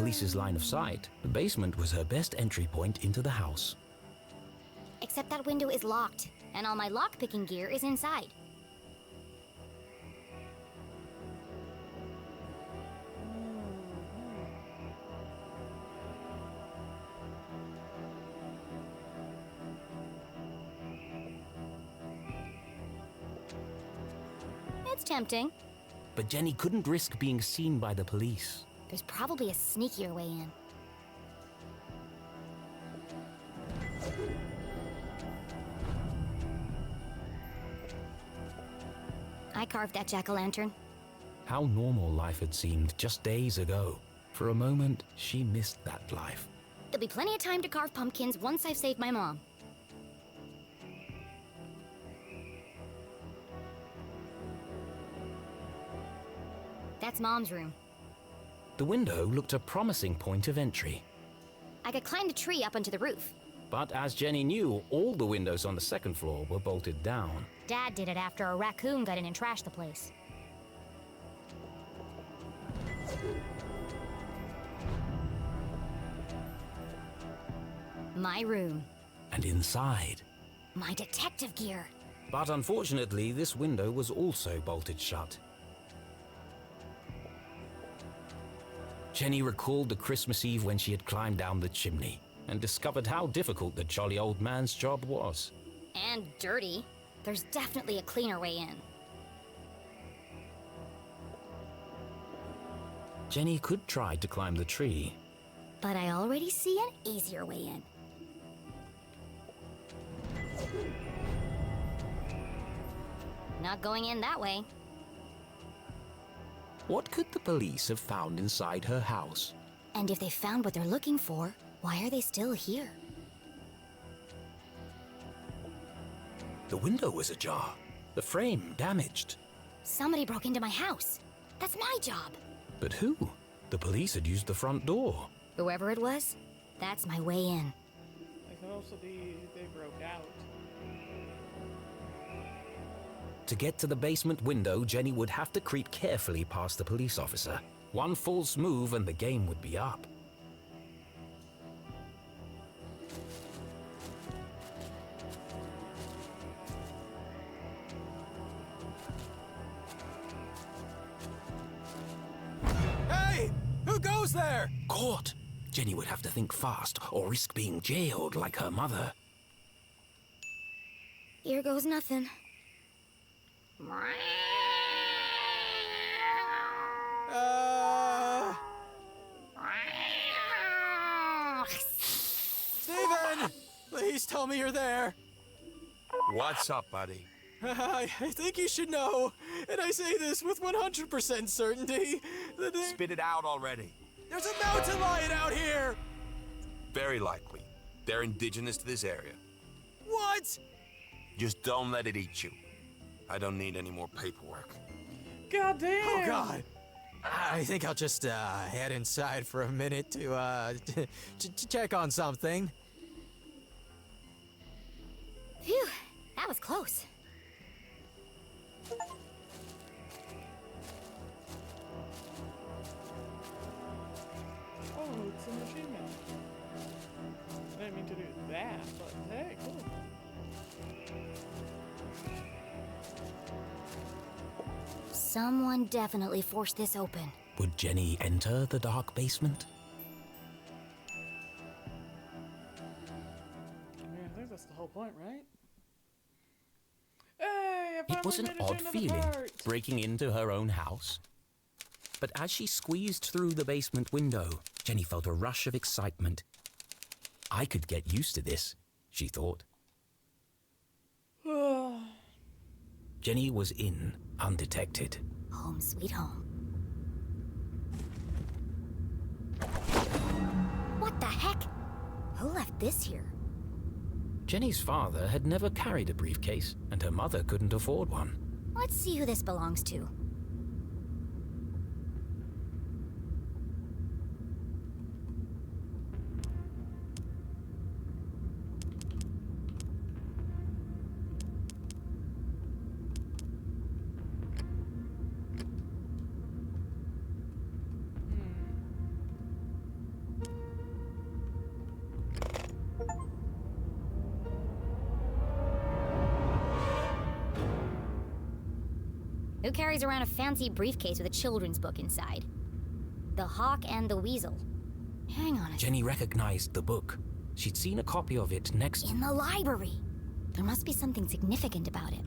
police's line of sight, the basement was her best entry point into the house. Except that window is locked, and all my lockpicking gear is inside. It's tempting. But Jenny couldn't risk being seen by the police. There's probably a sneakier way in. I carved that jack-o'-lantern. How normal life had seemed just days ago. For a moment, she missed that life. There'll be plenty of time to carve pumpkins once I've saved my mom. That's Mom's room. The window looked a promising point of entry. I could climb the tree up onto the roof. But as Jenny knew, all the windows on the second floor were bolted down. Dad did it after a raccoon got in and trashed the place. My room. And inside. My detective gear. But unfortunately, this window was also bolted shut. Jenny recalled the Christmas Eve when she had climbed down the chimney and discovered how difficult the jolly old man's job was. And dirty. There's definitely a cleaner way in. Jenny could try to climb the tree. But I already see an easier way in. Not going in that way. What could the police have found inside her house? And if they found what they're looking for, why are they still here? The window was ajar, the frame damaged. Somebody broke into my house. That's my job. But who? The police had used the front door. Whoever it was, that's my way in. It could also be they broke out. To get to the basement window, Jenny would have to creep carefully past the police officer. One false move and the game would be up. Hey! Who goes there? Caught! Jenny would have to think fast or risk being jailed like her mother. Here goes nothing. Steven! Please tell me you're there. What's up, buddy? I think you should know, and I say this with 100% certainty, that Spit it out already. there's a mountain lion out here! Very likely. They're indigenous to this area. What? Just don't let it eat you. I don't need any more paperwork. God damn! Oh, God. I think I'll just head inside for a minute to check on something. Phew, that was close. Oh, it's a machine gun. I didn't mean to do that, but hey, cool. Someone definitely forced this open. Would Jenny enter the dark basement? I mean, I think that's the whole point, right? Hey, I It was an finally odd made it to feeling, another part. breaking into her own house. But as she squeezed through the basement window, Jenny felt a rush of excitement. I could get used to this, she thought. Jenny was in, undetected. Home sweet home. What the heck? Who left this here? Jenny's father had never carried a briefcase, and her mother couldn't afford one. Let's see who this belongs to. Who carries around a fancy briefcase with a children's book inside? The Hawk and the Weasel. Hang on a Jenny recognized the book. She'd seen a copy of it next. In the library. There must be something significant about it.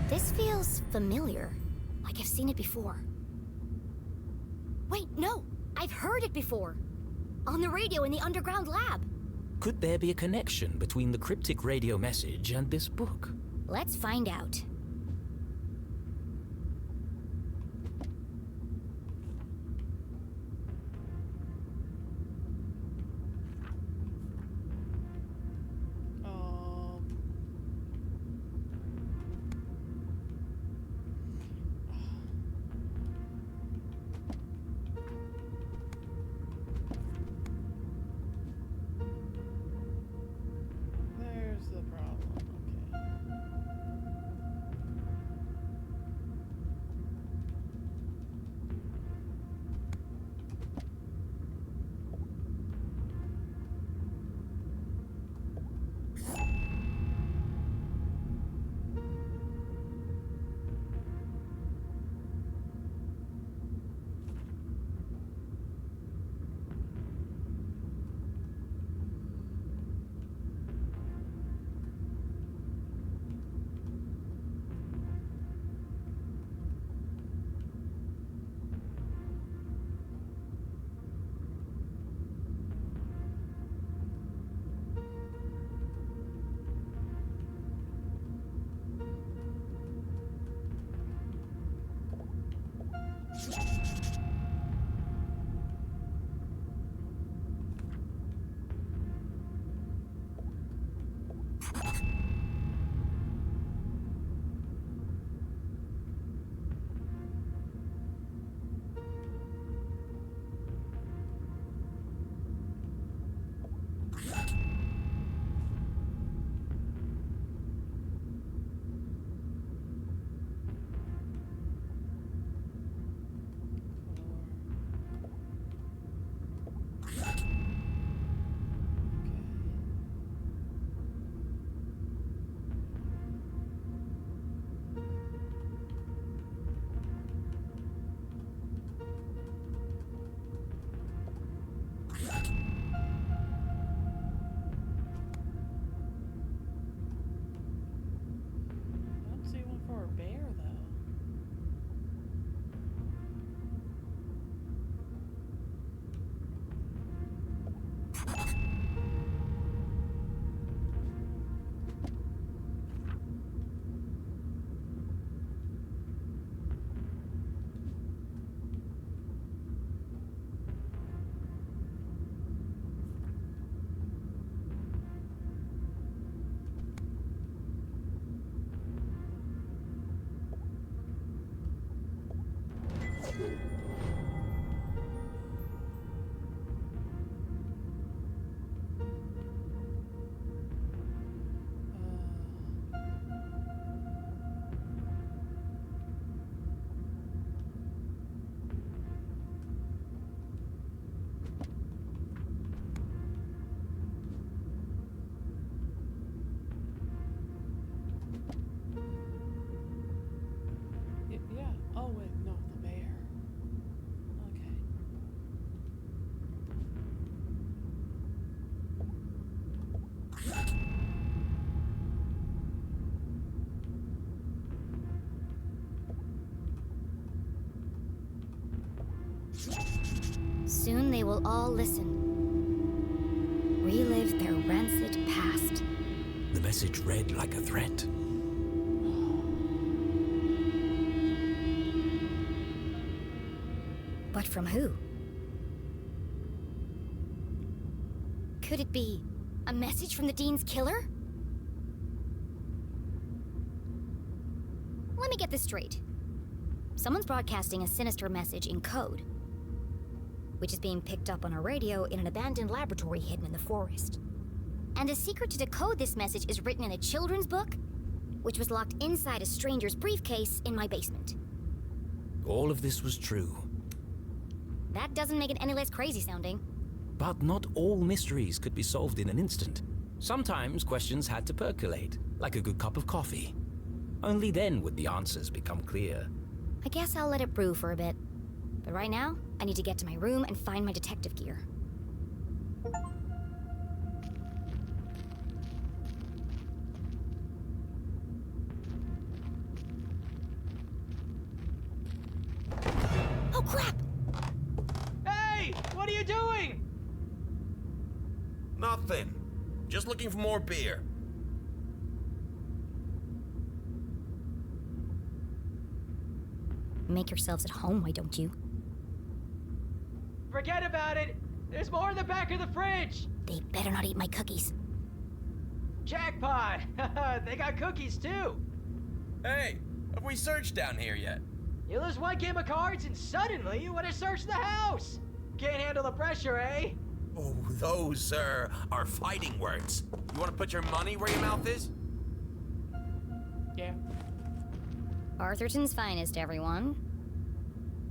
This feels familiar, like I've seen it before. Wait, no! I've heard it before! On the radio in the underground lab! Could there be a connection between the cryptic radio message and this book? Let's find out. There's the problem. Okay. I don't see one for a bear, though. Soon they will all listen. Relive their rancid past. The message read like a threat. But from who? Could it be a message from the Dean's killer? Let me get this straight. Someone's broadcasting a sinister message in code, which is being picked up on a radio in an abandoned laboratory hidden in the forest. And the secret to decode this message is written in a children's book, which was locked inside a stranger's briefcase in my basement. All of this was true. That doesn't make it any less crazy sounding. But not all mysteries could be solved in an instant. Sometimes questions had to percolate, like a good cup of coffee. Only then would the answers become clear. I guess I'll let it brew for a bit. But right now, I need to get to my room and find my detective gear. Oh crap! Hey! What are you doing? Nothing. Just looking for more beer. Make yourselves at home, why don't you? Forget about it! There's more in the back of the fridge! They better not eat my cookies. Jackpot! They got cookies too! Hey, have we searched down here yet? You lose one game of cards and suddenly you want to search the house! Can't handle the pressure, eh? Oh, those, are fighting words. You want to put your money where your mouth is? Yeah. Arthurton's finest, everyone.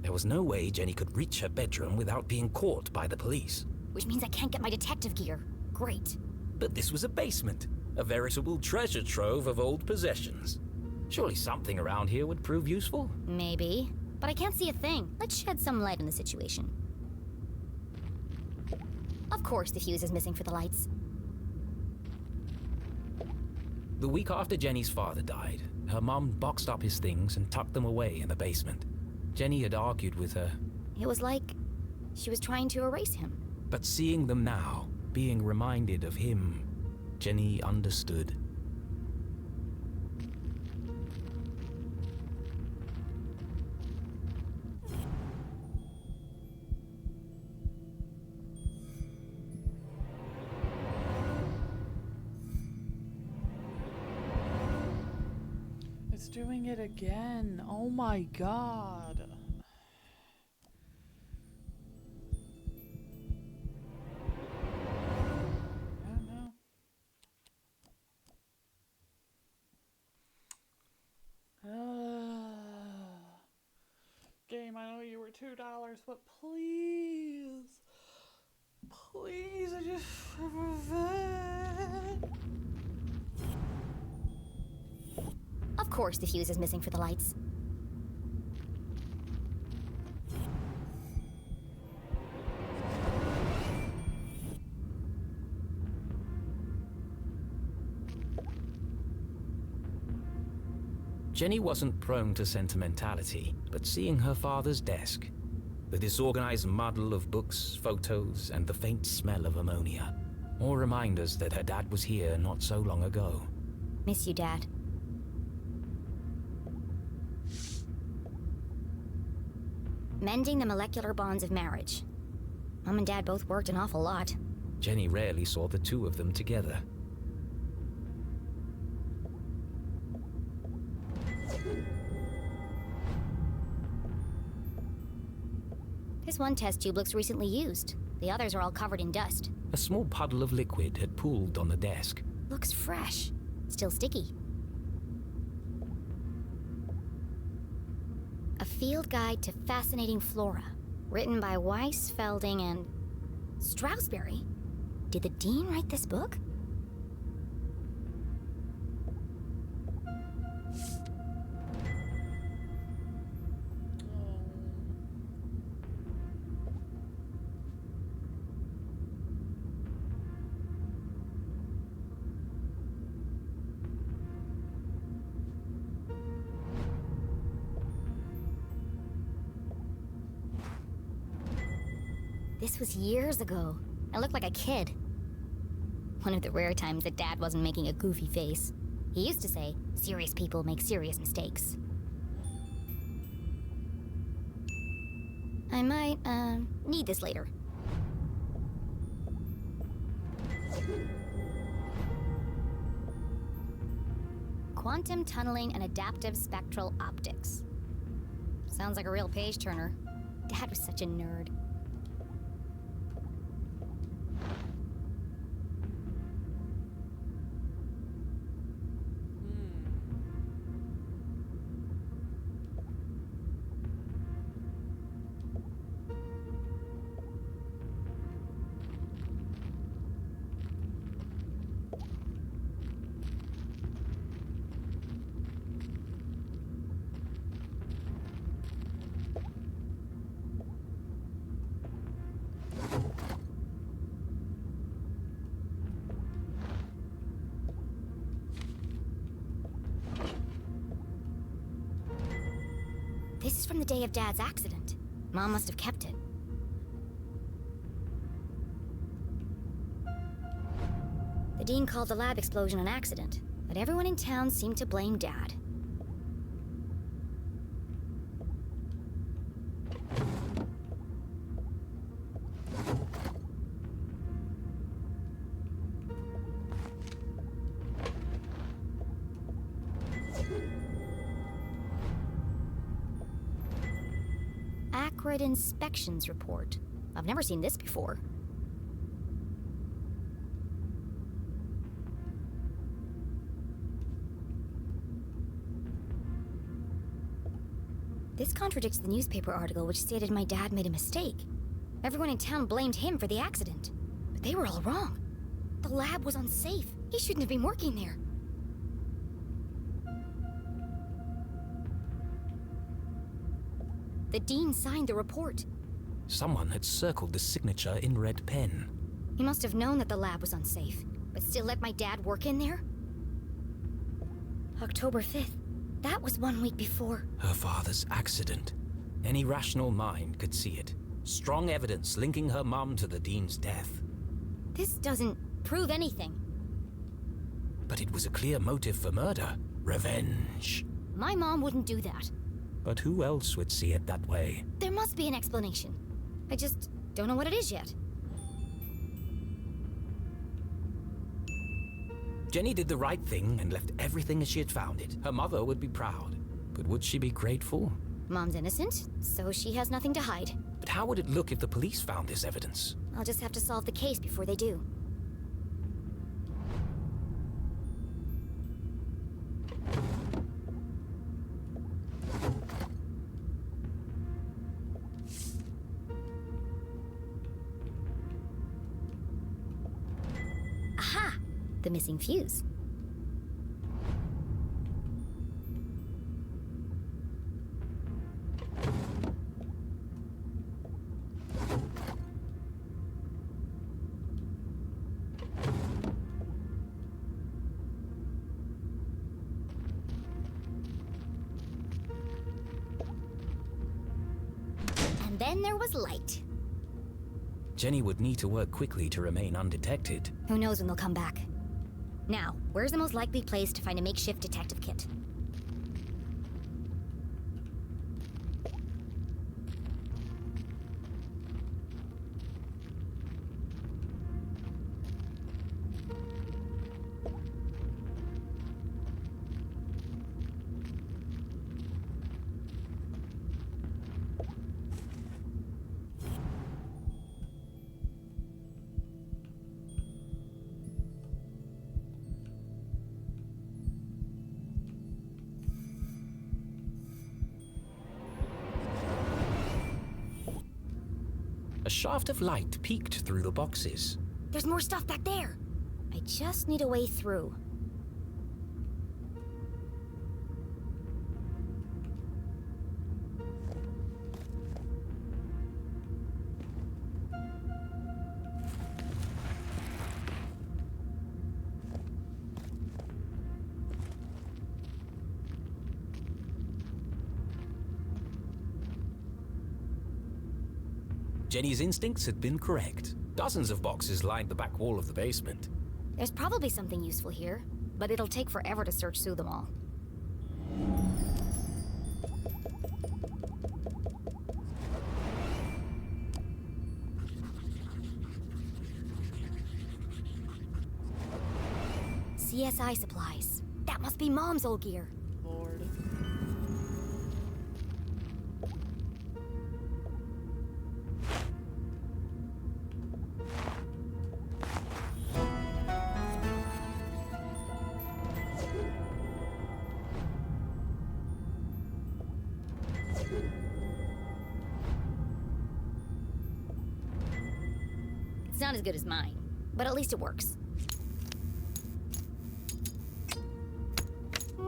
There was no way Jenny could reach her bedroom without being caught by the police. Which means I can't get my detective gear. Great. But this was a basement, a veritable treasure trove of old possessions. Surely something around here would prove useful. Maybe. But I can't see a thing. Let's shed some light on the situation. Of course the fuse is missing for the lights. The week after Jenny's father died, her mom boxed up his things and tucked them away in the basement. Jenny had argued with her. It was like she was trying to erase him. But seeing them now, being reminded of him, Jenny understood. It's doing it again. Oh my god. I don't know. Game, I know you were $2, but please. Please, I just revenge. Of course the fuse is missing for the lights. Jenny wasn't prone to sentimentality, but seeing her father's desk, the disorganized muddle of books, photos, and the faint smell of ammonia, all reminders that her dad was here not so long ago. Miss you, Dad. Mending the molecular bonds of marriage. Mom and Dad both worked an awful lot. Jenny rarely saw the two of them together. This one test tube looks recently used. The others are all covered in dust. A small puddle of liquid had pooled on the desk. Looks fresh. Still sticky. A field guide to fascinating flora. Written by Weiss, Felding, and... Strasberry? Did the Dean write this book? This was years ago. I looked like a kid. One of the rare times that Dad wasn't making a goofy face. He used to say, serious people make serious mistakes. I might, need this later. Quantum tunneling and adaptive spectral optics. Sounds like a real page turner. Dad was such a nerd. This is from the day of Dad's accident. Mom must have kept it. The dean called the lab explosion an accident, but everyone in town seemed to blame Dad. Acrid inspections report. I've never seen this before. This contradicts the newspaper article which stated my dad made a mistake. Everyone in town blamed him for the accident. But they were all wrong. The lab was unsafe. He shouldn't have been working there. The dean signed the report. Someone had circled the signature in red pen. He must have known that the lab was unsafe, but still let my dad work in there? October 5th. That was 1 week before. Her father's accident. Any rational mind could see it. Strong evidence linking her mum to the dean's death. This doesn't prove anything. But it was a clear motive for murder. Revenge. My mom wouldn't do that. But who else would see it that way? There must be an explanation. I just don't know what it is yet. Jenny did the right thing and left everything as she had found it. Her mother would be proud. But would she be grateful? Mom's innocent, so she has nothing to hide. But how would it look if the police found this evidence? I'll just have to solve the case before they do. Aha! The missing fuse. And then there was light. Jenny would need to work quickly to remain undetected. Who knows when they'll come back. Now, where's the most likely place to find a makeshift detective kit? A shaft of light peeked through the boxes. There's more stuff back there. I just need a way through. Jenny's instincts had been correct. Dozens of boxes lined the back wall of the basement. There's probably something useful here, but it'll take forever to search through them all. CSI supplies. That must be Mom's old gear. Lord. It's not as good as mine, but at least it works.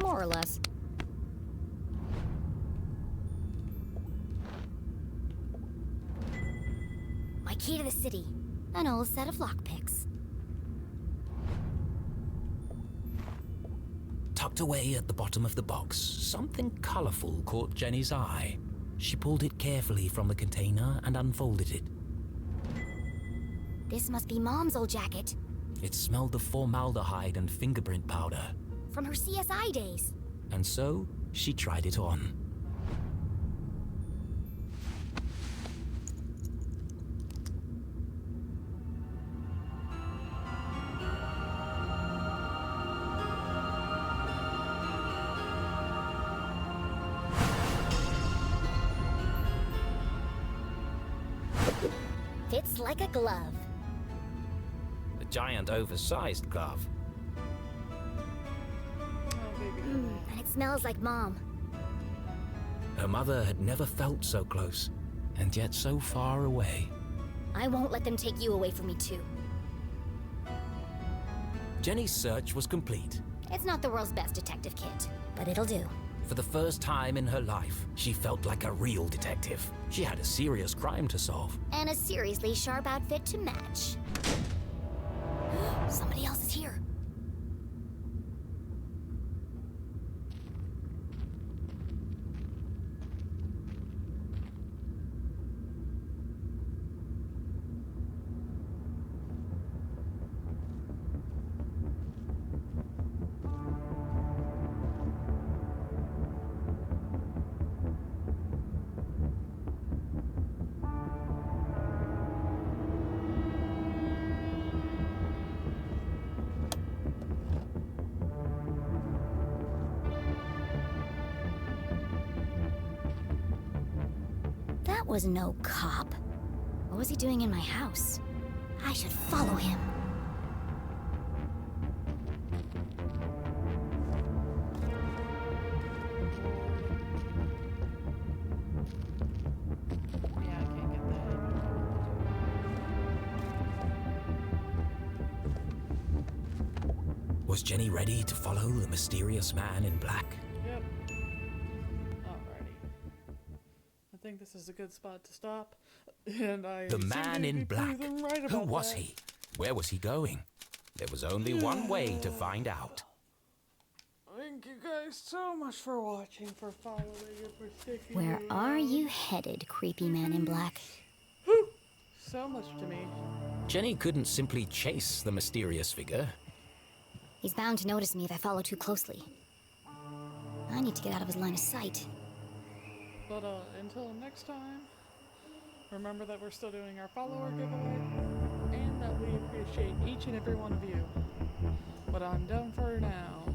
More or less. My key to the city. An old set of lockpicks. Tucked away at the bottom of the box, something colorful caught Jenny's eye. She pulled it carefully from the container and unfolded it. This must be Mom's old jacket. It smelled of formaldehyde and fingerprint powder. From her CSI days. And so, she tried it on. Fits like a glove. A giant oversized glove. Oh, baby. And it smells like Mom. Her mother had never felt so close, and yet so far away. I won't let them take you away from me too. Jenny's search was complete. It's not the world's best detective kit, but it'll do. For the first time in her life, she felt like a real detective. She had a serious crime to solve. And a seriously sharp outfit to match. Somebody else is here. That was no cop. What was he doing in my house? I should follow him. Yeah, I can't get that. Was Jenny ready to follow the mysterious man in black? Yep. Alrighty. I think this is a good spot to stop. And I The seem man to in be black. proving right Who about was that. he? Where was he going? There was only one way to find out. Thank you guys so much for watching, for following, and for sticking Where around. are you headed, creepy man in black? Whew. So much to me. Jenny couldn't simply chase the mysterious figure. He's bound to notice me if I follow too closely. I need to get out of his line of sight. But until next time, remember that we're still doing our follower giveaway, and that we appreciate each and every one of you. But I'm done for now.